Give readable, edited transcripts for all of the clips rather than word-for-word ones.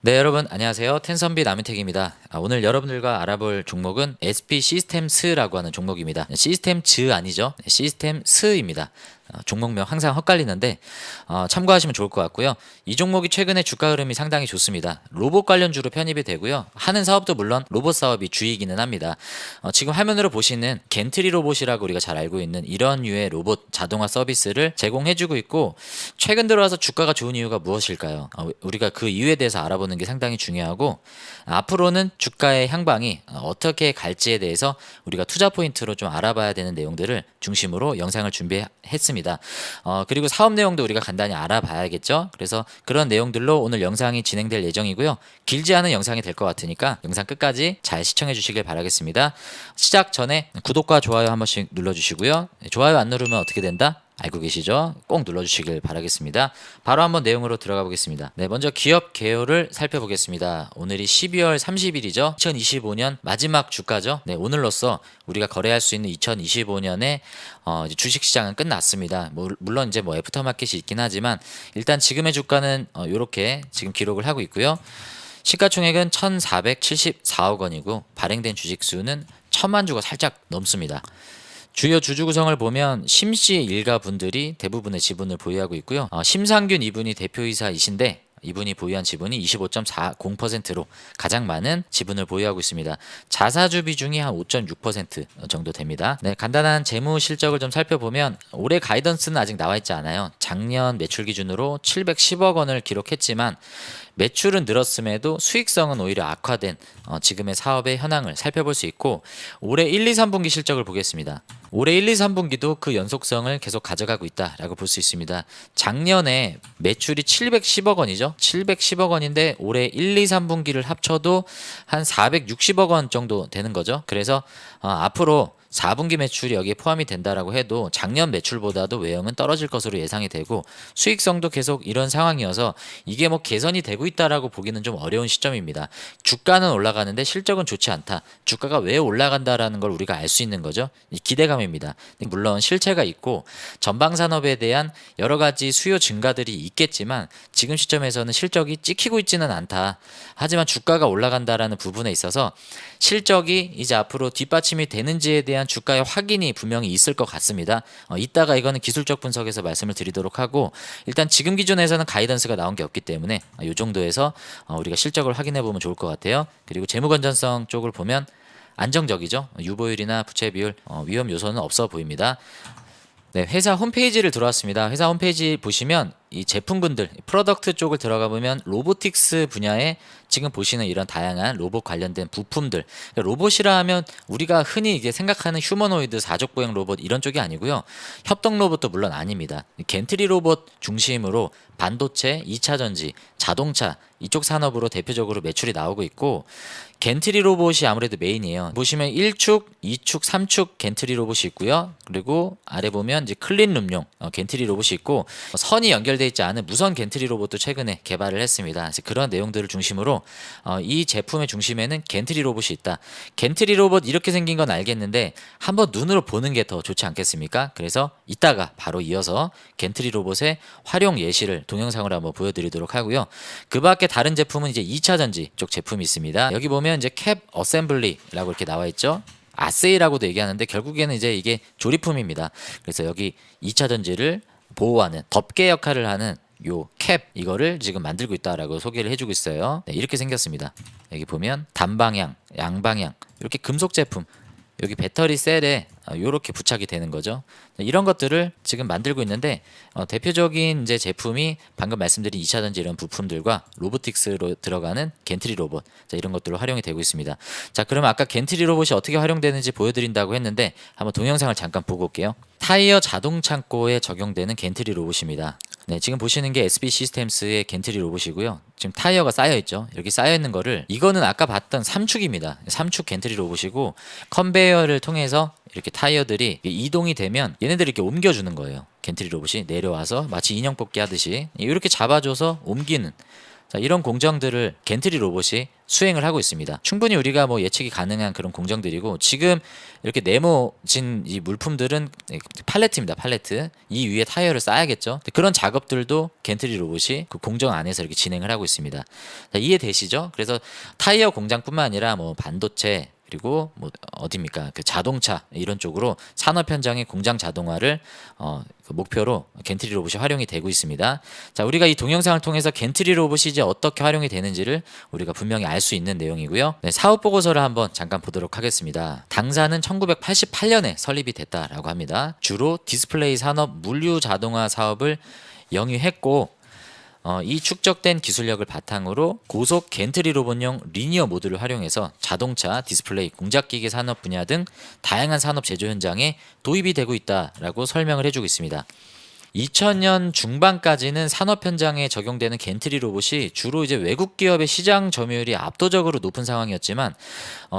네, 여러분 안녕하세요. 텐선비 남인택입니다. 오늘 여러분들과 알아볼 종목은 SP 시스템스라고 하는 종목입니다. 시스템즈 아니죠? 시스템스입니다. 종목명 항상 헛갈리는데 참고하시면 좋을 것 같고요. 이 종목이 최근에 주가 흐름이 상당히 좋습니다. 로봇 관련주로 편입이 되고요. 하는 사업도 물론 로봇 사업이 주이기는 합니다. 지금 화면으로 보시는 겐트리 로봇이라고 우리가 잘 알고 있는 이런 류의 로봇 자동화 서비스를 제공해주고 있고, 최근 들어와서 주가가 좋은 이유가 무엇일까요? 우리가 그 이유에 대해서 알아보는 게 상당히 중요하고, 앞으로는 주가의 향방이 어떻게 갈지에 대해서 우리가 투자 포인트로 좀 알아봐야 되는 내용들을 중심으로 영상을 준비했습니다. 그리고 사업 내용도 우리가 간단히 알아봐야겠죠. 그래서 그런 내용들로 오늘 영상이 진행될 예정이고요. 길지 않은 영상이 될 것 같으니까 영상 끝까지 잘 시청해 주시길 바라겠습니다. 시작 전에 구독과 좋아요 한 번씩 눌러주시고요. 좋아요 안 누르면 어떻게 된다? 알고 계시죠? 꼭 눌러주시길 바라겠습니다. 바로 한번 내용으로 들어가 보겠습니다. 네, 먼저 기업 개요를 살펴보겠습니다. 오늘이 12월 30일이죠. 2025년 마지막 주가죠. 네, 오늘로써 우리가 거래할 수 있는 2025년에 주식시장은 끝났습니다. 물론 이제 애프터마켓이 있긴 하지만 일단 지금의 주가는 이렇게 지금 기록을 하고 있고요. 시가총액은 1,474억 원이고 발행된 주식 수는 1,000만 주가 살짝 넘습니다. 주요 주주 구성을 보면 심씨 일가 분들이 대부분의 지분을 보유하고 있고요. 심상균 이분이 대표이사이신데 이분이 보유한 지분이 25.40%로 가장 많은 지분을 보유하고 있습니다. 자사주 비중이 한 5.6% 정도 됩니다. 네, 간단한 재무 실적을 좀 살펴보면 올해 가이던스는 아직 나와 있지 않아요. 작년 매출 기준으로 710억 원을 기록했지만 매출은 늘었음에도 수익성은 오히려 악화된 지금의 사업의 현황을 살펴볼 수 있고, 올해 1, 2, 3분기 실적을 보겠습니다. 올해 1, 2, 3분기도 그 연속성을 계속 가져가고 있다라고 볼 수 있습니다. 작년에 매출이 710억 원이죠. 710억 원인데 올해 1, 2, 3분기를 합쳐도 한 460억 원 정도 되는 거죠. 그래서 앞으로 4분기 매출이 여기에 포함이 된다라고 해도 작년 매출보다도 외형은 떨어질 것으로 예상이 되고, 수익성도 계속 이런 상황이어서 이게 개선이 되고 있다라고 보기는 좀 어려운 시점입니다. 주가는 올라가는데 실적은 좋지 않다. 주가가 왜 올라간다라는 걸 우리가 알 수 있는 거죠. 이 기대감입니다. 물론 실체가 있고 전방 산업에 대한 여러 가지 수요 증가들이 있겠지만 지금 시점에서는 실적이 찍히고 있지는 않다. 하지만 주가가 올라간다라는 부분에 있어서 실적이 이제 앞으로 뒷받침이 되는지에 대한 주가의 확인이 분명히 있을 것 같습니다. 이따가 이거는 기술적 분석에서 말씀을 드리도록 하고, 일단 지금 기준에서는 가이던스가 나온 게 없기 때문에 이 정도에서 우리가 실적을 확인해 보면 좋을 것 같아요. 그리고 재무 건전성 쪽을 보면 안정적이죠. 유보율이나 부채 비율, 위험 요소는 없어 보입니다. 네, 회사 홈페이지를 들어왔습니다. 회사 홈페이지 보시면 이 제품군들, 프로덕트 쪽을 들어가 보면 로보틱스 분야에 지금 보시는 이런 다양한 로봇 관련된 부품들, 그러니까 로봇이라 하면 우리가 흔히 이게 생각하는 휴머노이드 사족보행 로봇 이런 쪽이 아니고요. 협동 로봇도 물론 아닙니다. 겐트리 로봇 중심으로 반도체, 2차 전지, 자동차 이쪽 산업으로 대표적으로 매출이 나오고 있고, 겐트리 로봇이 아무래도 메인이에요. 보시면 1축, 2축, 3축 겐트리 로봇이 있고요. 그리고 아래 보면 이제 클린룸용 겐트리 로봇이 있고, 선이 연결되어 있지 않은 무선 겐트리 로봇도 최근에 개발을 했습니다. 그래서 그런 내용들을 중심으로 이 제품의 중심에는 겐트리 로봇이 있다. 겐트리 로봇 이렇게 생긴 건 알겠는데 한번 눈으로 보는 게 더 좋지 않겠습니까? 그래서 이따가 바로 이어서 겐트리 로봇의 활용 예시를 동영상으로 한번 보여드리도록 하고요. 그 밖에 다른 제품은 이제 2차 전지 쪽 제품이 있습니다. 여기 보면 이제 캡 어셈블리라고 이렇게 나와 있죠. 아세이라고도 얘기하는데 결국에는 이제 이게 조립품입니다. 그래서 여기 2차 전지를 보호하는 덮개 역할을 하는 요 캡 이거를 지금 만들고 있다라고 소개를 해주고 있어요. 네, 이렇게 생겼습니다. 여기 보면 단방향, 양방향 이렇게 금속 제품, 여기 배터리 셀에 이렇게 부착이 되는 거죠. 이런 것들을 지금 만들고 있는데 대표적인 이제 제품이 방금 말씀드린 2차 전지 이런 부품들과 로보틱스로 들어가는 겐트리 로봇, 자, 이런 것들로 활용이 되고 있습니다. 자, 그럼 아까 겐트리 로봇이 어떻게 활용되는지 보여드린다고 했는데 한번 동영상을 잠깐 보고 올게요. 타이어 자동 창고에 적용되는 겐트리 로봇입니다. 네, 지금 보시는 게 SB 시스템스의 겐트리 로봇이고요. 지금 타이어가 쌓여 있죠. 이렇게 쌓여 있는 거를, 이거는 아까 봤던 3축입니다. 3축 겐트리 로봇이고, 컨베이어를 통해서 이렇게 타이어들이 이동이 되면 얘네들이 이렇게 옮겨주는 거예요. 겐트리 로봇이 내려와서 마치 인형 뽑기 하듯이 이렇게 잡아줘서 옮기는, 자, 이런 공정들을 겐트리 로봇이 수행을 하고 있습니다. 충분히 우리가 뭐 예측이 가능한 그런 공정들이고, 지금 이렇게 네모진 이 물품들은 팔레트입니다. 팔레트. 이 위에 타이어를 쌓아야겠죠. 그런 작업들도 겐트리 로봇이 그 공정 안에서 이렇게 진행을 하고 있습니다. 자, 이해되시죠? 그래서 타이어 공장뿐만 아니라 뭐 반도체, 그리고 뭐 어디입니까? 그 자동차 이런 쪽으로 산업 현장의 공장 자동화를 그 목표로 겐트리 로봇이 활용이 되고 있습니다. 자, 우리가 이 동영상을 통해서 겐트리 로봇이 이제 어떻게 활용이 되는지를 우리가 분명히 알 수 있는 내용이고요. 네, 사업 보고서를 한번 잠깐 보도록 하겠습니다. 당사는 1988년에 설립이 됐다라고 합니다. 주로 디스플레이 산업 물류 자동화 사업을 영위했고, 이 축적된 기술력을 바탕으로 고속 겐트리 로봇용 리니어 모듈을 활용해서 자동차, 디스플레이, 공작기계 산업 분야 등 다양한 산업 제조 현장에 도입이 되고 있다라고 설명을 해주고 있습니다. 2000년 중반까지는 산업 현장에 적용되는 겐트리 로봇이 주로 이제 외국 기업의 시장 점유율이 압도적으로 높은 상황이었지만,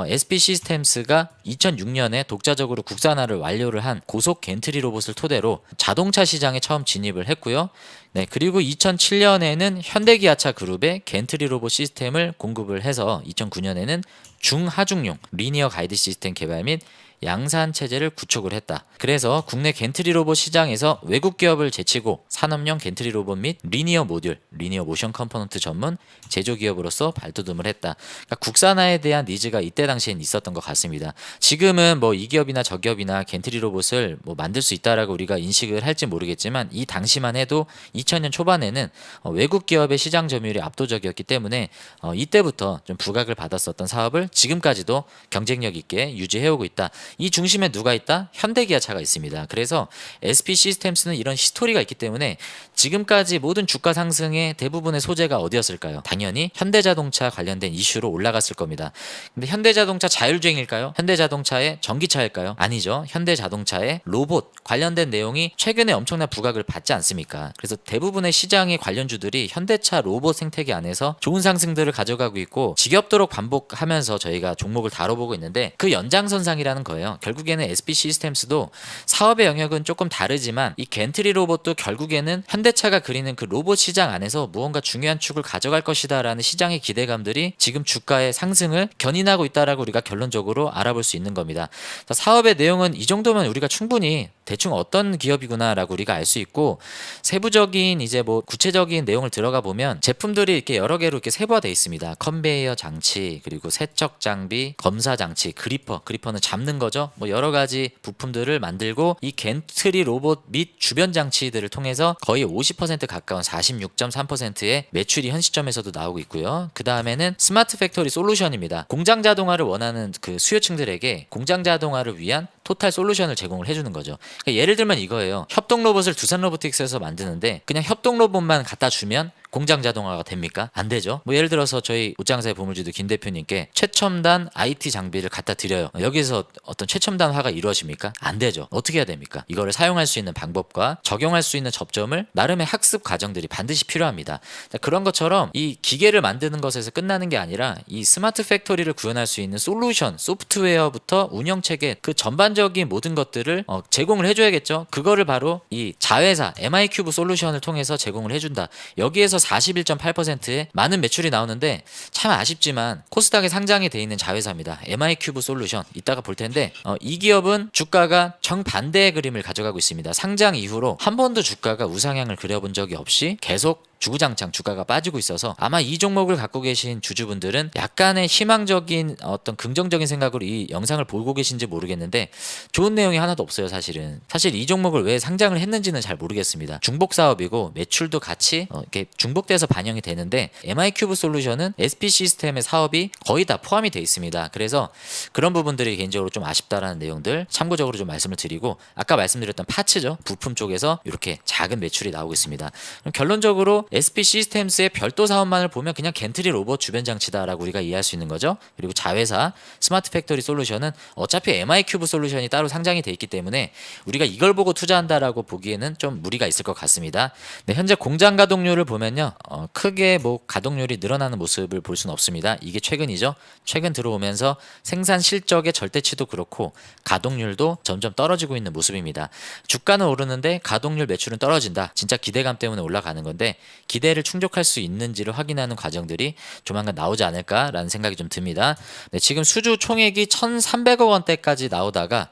SP 시스템스가 2006년에 독자적으로 국산화를 완료를 한 고속 겐트리 로봇을 토대로 자동차 시장에 처음 진입을 했고요. 네, 그리고 2007년에는 현대기아차 그룹의 겐트리 로봇 시스템을 공급을 해서 2009년에는 중하중용 리니어 가이드 시스템 개발 및 양산 체제를 구축을 했다. 그래서 국내 겐트리 로봇 시장에서 외국 기업을 제치고 산업용 겐트리 로봇 및 리니어 모듈, 리니어 모션 컴포넌트 전문 제조 기업으로서 발돋움을 했다. 그러니까 국산화에 대한 니즈가 이때 당시엔 있었던 것 같습니다. 지금은 뭐 이 기업이나 저 기업이나 겐트리 로봇을 뭐 만들 수 있다라고 우리가 인식을 할지 모르겠지만, 이 당시만 해도 2000년 초반에는 외국 기업의 시장 점유율이 압도적이었기 때문에 이때부터 좀 부각을 받았었던 사업을 지금까지도 경쟁력 있게 유지해오고 있다. 이 중심에 누가 있다? 현대기아차가 있습니다. 그래서 SP 시스템스는 이런 히스토리가 있기 때문에 지금까지 모든 주가 상승의 대부분의 소재가 어디였을까요? 당연히 현대자동차 관련된 이슈로 올라갔을 겁니다. 근데 현대자동차 자율주행일까요? 현대자동차의 전기차일까요? 아니죠. 현대자동차의 로봇 관련된 내용이 최근에 엄청난 부각을 받지 않습니까? 그래서 대부분의 시장의 관련주들이 현대차 로봇 생태계 안에서 좋은 상승들을 가져가고 있고, 지겹도록 반복하면서 저희가 종목을 다뤄보고 있는데, 그 연장선상이라는 거예요. 결국에는 SP 시스템스도 사업의 영역은 조금 다르지만 이 겐트리 로봇도 결국에는 현대차가 그리는 그 로봇 시장 안에서 무언가 중요한 축을 가져갈 것이다 라는 시장의 기대감들이 지금 주가의 상승을 견인하고 있다라고 우리가 결론적으로 알아볼 수 있는 겁니다. 사업의 내용은 이 정도면 우리가 충분히 대충 어떤 기업이구나 라고 우리가 알 수 있고, 세부적인 이제 뭐 구체적인 내용을 들어가 보면 제품들이 이렇게 여러 개로 이렇게 세부화되어 있습니다. 컨베이어 장치, 그리고 세척 장비, 검사 장치, 그리퍼는 잡는 거죠. 뭐 여러 가지 부품들을 만들고, 이 겐트리 로봇 및 주변 장치들을 통해서 거의 50% 가까운 46.3%의 매출이 현 시점에서도 나오고 있고요. 그 다음에는 스마트 팩토리 솔루션입니다. 공장 자동화를 원하는 그 수요층들에게 공장 자동화를 위한 토탈 솔루션을 제공을 해주는 거죠. 그러니까 예를 들면 이거예요. 협동 로봇을 두산 로보틱스에서 만드는데 그냥 협동 로봇만 갖다 주면 공장 자동화가 됩니까? 안 되죠. 뭐 예를 들어서 저희 옷장사의 보물주도 김 대표님께 최첨단 IT 장비를 갖다 드려요. 여기서 어떤 최첨단화가 이루어집니까? 안 되죠. 어떻게 해야 됩니까? 이거를 사용할 수 있는 방법과 적용할 수 있는 접점을 나름의 학습 과정들이 반드시 필요합니다. 그런 것처럼 이 기계를 만드는 것에서 끝나는 게 아니라 이 스마트 팩토리를 구현할 수 있는 솔루션, 소프트웨어부터 운영체계, 그 전반적인 모든 것들을 제공을 해줘야겠죠. 그거를 바로 이 자회사 MI큐브 솔루션을 통해서 제공을 해준다. 여기에서 41.8%의 많은 매출이 나오는데, 참 아쉽지만 코스닥에 상장이 돼 있는 자회사입니다. MI큐브 솔루션 이따가 볼 텐데, 이 기업은 주가가 정반대의 그림을 가져가고 있습니다. 상장 이후로 한 번도 주가가 우상향을 그려본 적이 없이 계속 주구장창 주가가 빠지고 있어서 아마 이 종목을 갖고 계신 주주분들은 약간의 희망적인 어떤 긍정적인 생각으로 이 영상을 보고 계신지 모르겠는데, 좋은 내용이 하나도 없어요. 사실 이 종목을 왜 상장을 했는지는 잘 모르겠습니다. 중복 사업이고 매출도 같이 이렇게 중복돼서 반영이 되는데, MI큐브 솔루션은 SP 시스템의 사업이 거의 다 포함이 돼 있습니다. 그래서 그런 부분들이 개인적으로 좀 아쉽다라는 내용들 참고적으로 좀 말씀을 드리고, 아까 말씀드렸던 파츠죠. 부품 쪽에서 이렇게 작은 매출이 나오고 있습니다. 그럼 결론적으로 SP 시스템스의 별도 사업만을 보면 그냥 겐트리 로봇 주변 장치다라고 우리가 이해할 수 있는 거죠. 그리고 자회사 스마트 팩토리 솔루션은 어차피 MI큐브 솔루션이 따로 상장이 돼 있기 때문에 우리가 이걸 보고 투자한다라고 보기에는 좀 무리가 있을 것 같습니다. 네, 현재 공장 가동률을 보면요, 크게 뭐 가동률이 늘어나는 모습을 볼 수는 없습니다. 이게 최근이죠. 최근 들어오면서 생산 실적의 절대치도 그렇고 가동률도 점점 떨어지고 있는 모습입니다. 주가는 오르는데 가동률 매출은 떨어진다. 진짜 기대감 때문에 올라가는 건데, 기대를 충족할 수 있는지를 확인하는 과정들이 조만간 나오지 않을까라는 생각이 좀 듭니다. 네, 지금 수주 총액이 1,300억 원대까지 나오다가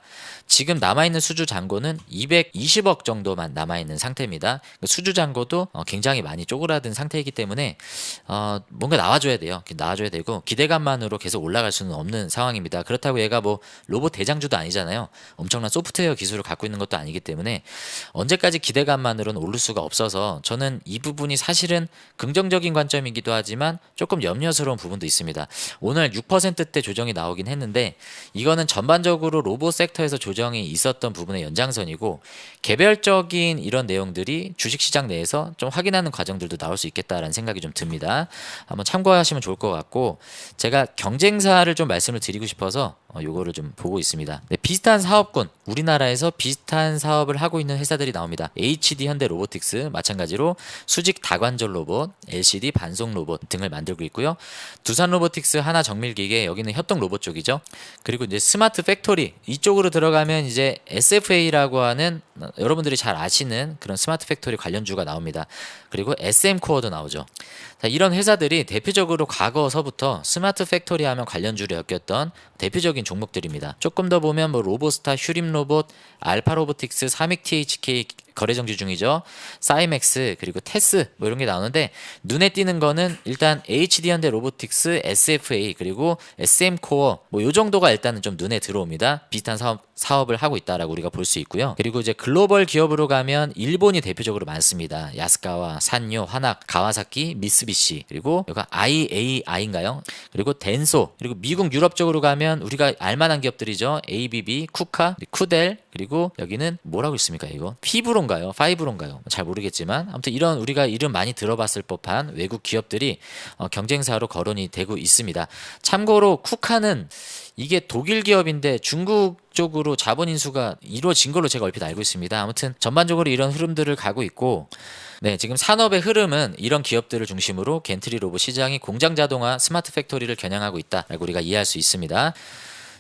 지금 남아있는 수주 잔고는 220억 정도만 남아있는 상태입니다. 수주 잔고도 굉장히 많이 쪼그라든 상태이기 때문에 뭔가 나와줘야 돼요. 나와줘야 되고 기대감만으로 계속 올라갈 수는 없는 상황입니다. 그렇다고 얘가 뭐 로봇 대장주도 아니잖아요. 엄청난 소프트웨어 기술을 갖고 있는 것도 아니기 때문에 언제까지 기대감만으로는 오를 수가 없어서 저는 이 부분이 사실은 긍정적인 관점이기도 하지만 조금 염려스러운 부분도 있습니다. 오늘 6%대 조정이 나오긴 했는데 이거는 전반적으로 로봇 섹터에서 조정이 있었던 부분의 연장선이고 개별적인 이런 내용들이 주식시장 내에서 좀 확인하는 과정들도 나올 수 있겠다라는 생각이 좀 듭니다. 한번 참고하시면 좋을 것 같고 제가 경쟁사를 좀 말씀을 드리고 싶어서 요거를 좀 보고 있습니다. 네, 비슷한 사업군 우리나라에서 비슷한 사업을 하고 있는 회사들이 나옵니다. HD 현대 로보틱스 마찬가지로 수직 다관절 로봇, LCD 반송 로봇 등을 만들고 있고요. 두산 로보틱스 하나 정밀기계 여기는 협동 로봇 쪽이죠. 그리고 이제 스마트 팩토리 이쪽으로 들어가면 이제 SFA라고 하는 여러분들이 잘 아시는 그런 스마트 팩토리 관련주가 나옵니다. 그리고 SM 코어도 나오죠. 자, 이런 회사들이 대표적으로 과거서부터 스마트 팩토리 하면 관련주를 엮였던 대표적인 종목들입니다. 조금 더 보면 뭐 로보스타, 휴림로봇, 알파로보틱스, 사믹THK 거래정지 중이죠. 사이맥스 그리고 테스 뭐 이런 게 나오는데 눈에 띄는 거는 일단 HD현대 로보틱스, SFA 그리고 SM코어 뭐 요 정도가 일단은 좀 눈에 들어옵니다. 비슷한 사업을 하고 있다라고 우리가 볼 수 있고요. 그리고 이제 글로벌 기업으로 가면 일본이 대표적으로 많습니다. 야스카와, 산요, 화낙, 가와사키, 미쓰비시 그리고 여기가 IAI인가요? 그리고 덴소 그리고 미국 유럽 쪽으로 가면 우리가 알만한 기업들이죠. ABB, 쿠카, 쿠델 그리고 여기는 뭐라고 있습니까 이거? 피브론가요? 파이브론가요? 잘 모르겠지만 아무튼 이런 우리가 이름 많이 들어봤을 법한 외국 기업들이 경쟁사로 거론이 되고 있습니다. 참고로 쿠카는 이게 독일 기업인데 중국 쪽으로 자본 인수가 이루어진 걸로 제가 얼핏 알고 있습니다. 아무튼 전반적으로 이런 흐름들을 가고 있고 네, 지금 산업의 흐름은 이런 기업들을 중심으로 겐트리 로봇 시장이 공장 자동화 스마트 팩토리를 겨냥하고 있다라고 우리가 이해할 수 있습니다.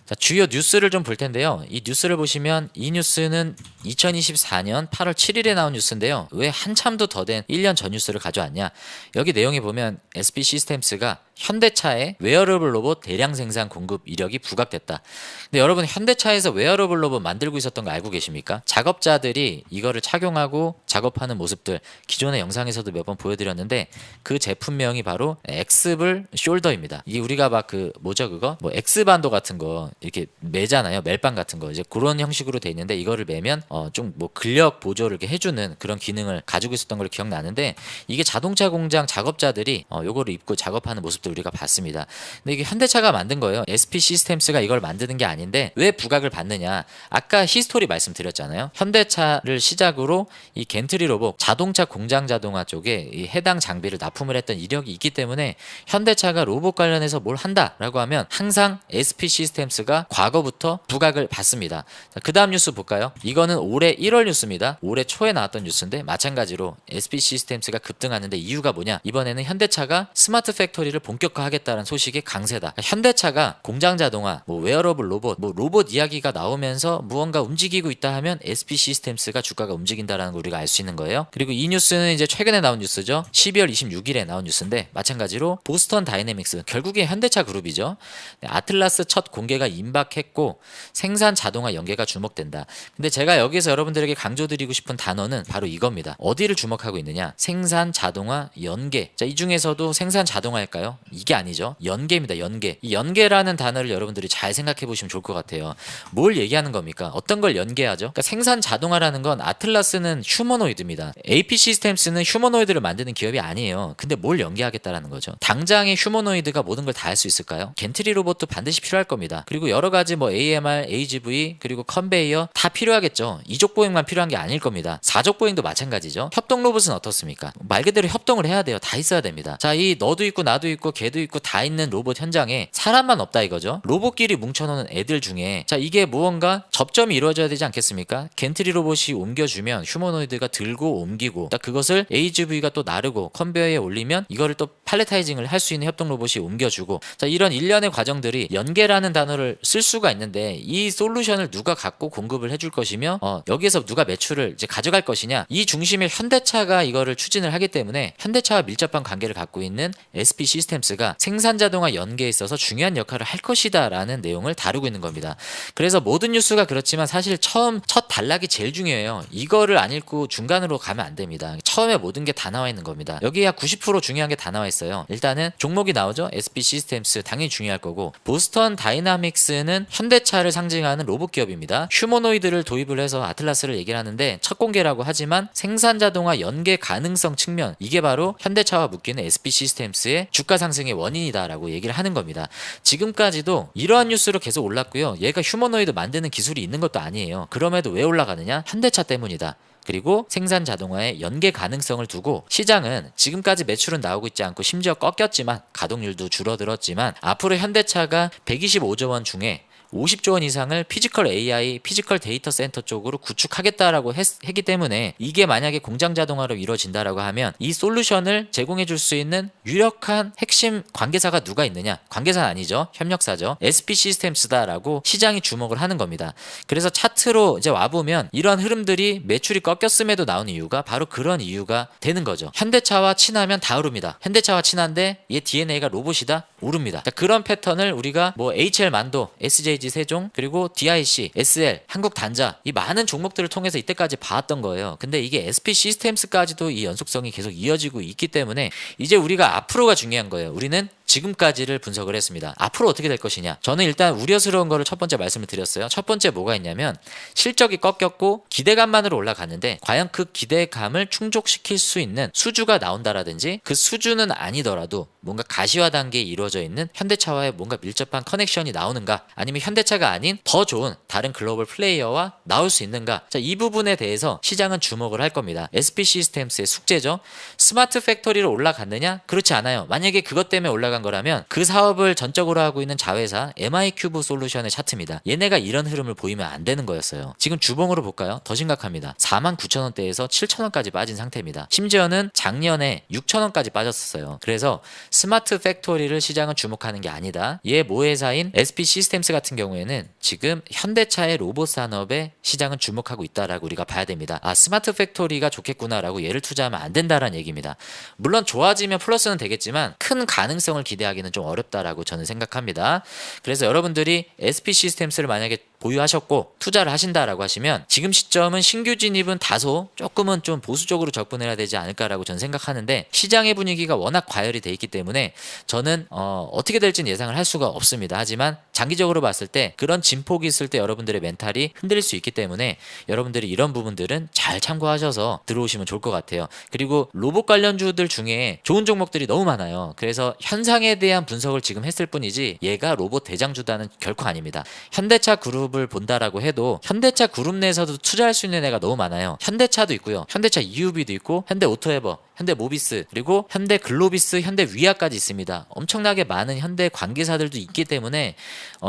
자, 주요 뉴스를 좀 볼 텐데요. 이 뉴스를 보시면 이 뉴스는 2024년 8월 7일에 나온 뉴스인데요. 왜 한참도 더 된 1년 전 뉴스를 가져왔냐? 여기 내용에 보면 SP 시스템스가 현대차의 웨어러블 로봇 대량 생산 공급 이력이 부각됐다. 근데 여러분 현대차에서 웨어러블 로봇 만들고 있었던 거 알고 계십니까? 작업자들이 이거를 착용하고 작업하는 모습들 기존의 영상에서도 몇 번 보여드렸는데 그 제품명이 바로 엑스블 숄더입니다. 이게 우리가 막 그 뭐죠 그거? 뭐 엑스반도 같은 거 이렇게 매잖아요. 멜빵 같은 거 이제 그런 형식으로 돼 있는데 이거를 매면 좀 뭐 근력 보조를 이렇게 해주는 그런 기능을 가지고 있었던 걸 기억나는데 이게 자동차 공장 작업자들이 요거를 입고 작업하는 모습들 우리가 봤습니다. 근데 이게 현대차가 만든 거예요. SP 시스템스가 이걸 만드는 게 아닌데 왜 부각을 받느냐? 아까 히스토리 말씀드렸잖아요. 현대차를 시작으로 이 겐트리 로봇 자동차 공장 자동화 쪽에 이 해당 장비를 납품을 했던 이력이 있기 때문에 현대차가 로봇 관련해서 뭘 한다라고 하면 항상 SP 시스템스가 과거부터 부각을 받습니다. 그 다음 뉴스 볼까요? 이거는 올해 1월 뉴스입니다. 올해 초에 나왔던 뉴스인데 마찬가지로 SP 시스템스가 급등하는데 이유가 뭐냐? 이번에는 현대차가 스마트 팩토리를 본격화하겠다는 소식이 강세다. 현대차가 공장 자동화, 뭐 웨어러블 로봇, 뭐 로봇 이야기가 나오면서 무언가 움직이고 있다 하면 SP 시스템스가 주가가 움직인다라는 걸 우리가 알 수 있는 거예요. 그리고 이 뉴스는 이제 최근에 나온 뉴스죠. 12월 26일에 나온 뉴스인데 마찬가지로 보스턴 다이내믹스 결국에 현대차 그룹이죠. 아틀라스 첫 공개가 임박했고 생산 자동화 연계가 주목된다. 근데 제가 여기서 여러분들에게 강조드리고 싶은 단어는 바로 이겁니다. 어디를 주목하고 있느냐? 생산 자동화 연계. 자, 이 중에서도 생산 자동화일까요? 이게 아니죠. 연계입니다. 연계. 이 연계라는 단어를 여러분들이 잘 생각해 보시면 좋을 것 같아요. 뭘 얘기하는 겁니까? 어떤 걸 연계하죠? 그러니까 생산 자동화라는 건 아틀라스는 휴머노이드입니다. AP 시스템스는 휴머노이드를 만드는 기업이 아니에요. 근데 뭘 연계하겠다라는 거죠. 당장의 휴머노이드가 모든 걸 다 할 수 있을까요? 겐트리 로봇도 반드시 필요할 겁니다. 그리고 여러 가지 뭐 AMR, AGV 그리고 컨베이어 다 필요하겠죠. 이족 보행만 필요한 게 아닐 겁니다. 사족 보행도 마찬가지죠. 협동 로봇은 어떻습니까? 말 그대로 협동을 해야 돼요. 다 있어야 됩니다. 자, 이 너도 있고 나도 있고 있고 개도 있고 다 있는 로봇 현장에 사람만 없다 이거죠. 로봇끼리 뭉쳐놓는 애들 중에 자 이게 무언가 접점이 이루어져야 되지 않겠습니까? 겐트리 로봇이 옮겨주면 휴머노이드가 들고 옮기고 그것을 HV가 또 나르고 컨베이어에 올리면 이거를 또 팔레타이징을 할 수 있는 협동 로봇이 옮겨주고 자 이런 일련의 과정들이 연계라는 단어를 쓸 수가 있는데 이 솔루션을 누가 갖고 공급을 해줄 것이며 여기에서 누가 매출을 이제 가져갈 것이냐 이 중심에 현대차가 이거를 추진을 하기 때문에 현대차와 밀접한 관계를 갖고 있는 SP 시스템스가 생산 자동화 연계에 있어서 중요한 역할을 할 것이다 라는 내용을 다루고 있는 겁니다. 그래서 모든 뉴스가 그렇지만 사실 첫 단락이 제일 중요해요. 이거를 안 읽고 중간으로 가면 안 됩니다. 처음에 모든 게 다 나와 있는 겁니다. 여기에 약 90% 중요한 게 다 나와 있어요. 일단은 종목이 나오죠. SP 시스템스 당연히 중요할 거고 보스턴 다이나믹스는 현대차를 상징하는 로봇 기업입니다. 휴머노이드를 도입을 해서 아틀라스를 얘기를 하는데 첫 공개라고 하지만 생산 자동화 연계 가능성 측면 이게 바로 현대차와 묶이는 SP 시스템스의 주가 상승의 원인이다라고 얘기를 하는 겁니다. 지금까지도 이러한 뉴스로 계속 올랐고요. 얘가 휴머노이드 만드는 기술이 있는 것도 아니에요. 그럼에도 왜 올라가느냐? 현대차 때문이다. 그리고 생산 자동화의 연계 가능성을 두고 시장은 지금까지 매출은 나오고 있지 않고 심지어 꺾였지만 가동률도 줄어들었지만 앞으로 현대차가 125조 원 중에 50조 원 이상을 피지컬 AI, 피지컬 데이터 센터 쪽으로 구축하겠다라고 했기 때문에 이게 만약에 공장 자동화로 이루어진다라고 하면 이 솔루션을 제공해 줄 수 있는 유력한 핵심 관계사가 누가 있느냐? 관계사는 아니죠. 협력사죠. SP 시스템스다라고 시장이 주목을 하는 겁니다. 그래서 차트로 이제 와보면 이런 흐름들이 매출이 꺾였음에도 나오는 이유가 바로 그런 이유가 되는 거죠. 현대차와 친하면 다 오릅니다. 현대차와 친한데 얘 DNA가 로봇이다? 오릅니다. 자, 그런 패턴을 우리가 뭐 HL 만도, SJG 세종, 그리고 DIC, SL, 한국 단자 이 많은 종목들을 통해서 이때까지 봐왔던 거예요. 근데 이게 SP 시스템스까지도 이 연속성이 계속 이어지고 있기 때문에 이제 우리가 앞으로가 중요한 거예요. 우리는 지금까지를 분석을 했습니다. 앞으로 어떻게 될 것이냐? 저는 일단 우려스러운 거를 첫 번째 말씀을 드렸어요. 첫 번째 뭐가 있냐면 실적이 꺾였고 기대감만으로 올라갔는데 과연 그 기대감을 충족시킬 수 있는 수주가 나온다라든지 그 수주는 아니더라도 뭔가 가시화 단계에 이루어져 있는 현대차와의 뭔가 밀접한 커넥션이 나오는가 아니면 현대차가 아닌 더 좋은 다른 글로벌 플레이어와 나올 수 있는가 자, 이 부분에 대해서 시장은 주목을 할 겁니다. SP 시스템스의 숙제죠. 스마트 팩토리로 올라갔느냐? 그렇지 않아요. 만약에 그것 때문에 올라간 거라면 그 사업을 전적으로 하고 있는 자회사 MI큐브 솔루션의 차트입니다. 얘네가 이런 흐름을 보이면 안 되는 거였어요. 지금 주봉으로 볼까요? 더 심각합니다. 49,000원대에서 7,000원까지 빠진 상태입니다. 심지어는 작년에 6,000원까지 빠졌었어요. 그래서 스마트 팩토리를 시장은 주목하는 게 아니다. 얘 모회사인 SP 시스템스 같은 경우에는 지금 현대차의 로봇 산업에 시장은 주목하고 있다라고 우리가 봐야 됩니다. 아, 스마트 팩토리가 좋겠구나라고 얘를 투자하면 안 된다라는 얘기입니다. 물론 좋아지면 플러스는 되겠지만 큰 가능성을 기대하기는 좀 어렵다라고 저는 생각합니다. 그래서 여러분들이 SP 시스템스를 만약에 보유하셨고 투자를 하신다라고 하시면 지금 시점은 신규 진입은 다소 조금은 좀 보수적으로 접근해야 되지 않을까라고 저는 생각하는데 시장의 분위기가 워낙 과열이 돼 있기 때문에 저는 어떻게 될지는 예상을 할 수가 없습니다. 하지만 장기적으로 봤을 때 그런 진폭이 있을 때 여러분들의 멘탈이 흔들릴 수 있기 때문에 여러분들이 이런 부분들은 잘 참고하셔서 들어오시면 좋을 것 같아요. 그리고 로봇 관련주들 중에 좋은 종목들이 너무 많아요. 그래서 현상에 대한 분석을 지금 했을 뿐이지 얘가 로봇 대장주다는 결코 아닙니다. 현대차 그룹을 본다라고 해도 현대차 그룹 내에서도 투자할 수 있는 애가 너무 많아요. 현대차도 있고요. 현대차 EUV도 있고 현대오토에버, 현대모비스, 그리고 현대글로비스, 현대위아까지 있습니다. 엄청나게 많은 현대 관계사들도 있기 때문에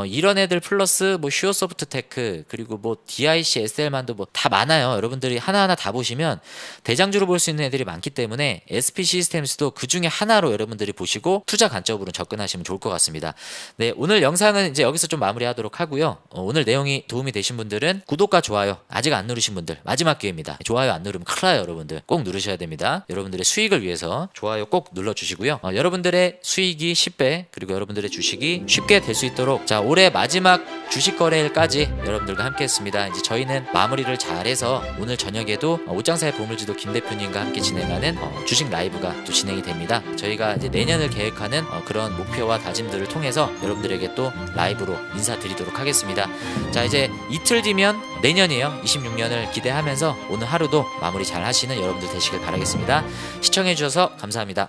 이런 애들 플러스 뭐 슈어소프트테크 그리고 뭐 DIC, SL만도 뭐 다 많아요. 여러분들이 하나하나 다 보시면 대장주로 볼 수 있는 애들이 많기 때문에 SP 시스템스도 그 중에 하나로 여러분들이 보시고 투자 관점으로 접근하시면 좋을 것 같습니다. 네, 오늘 영상은 이제 여기서 좀 마무리하도록 하고요. 오늘 내용이 도움이 되신 분들은 구독과 좋아요 아직 안 누르신 분들 마지막 기회입니다. 좋아요 안 누르면 큰일 나요. 여러분들 꼭 누르셔야 됩니다. 여러분들의 수익을 위해서 좋아요 꼭 눌러주시고요. 여러분들의 수익이 10배 그리고 여러분들의 주식이 쉽게 될 수 있도록 자 올해 마지막 주식 거래일까지 여러분들과 함께 했습니다. 이제 저희는 마무리를 잘해서 오늘 저녁에도 옷장사의 보물지도 김 대표님과 함께 진행하는 주식 라이브가 또 진행이 됩니다. 저희가 이제 내년을 계획하는 그런 목표와 다짐들을 통해서 여러분들에게 또 라이브로 인사드리도록 하겠습니다. 자 이제 이틀 뒤면 내년이에요. 26년을 기대하면서 오늘 하루도 마무리 잘 하시는 여러분들 되시길 바라겠습니다. 시청해주셔서 감사합니다.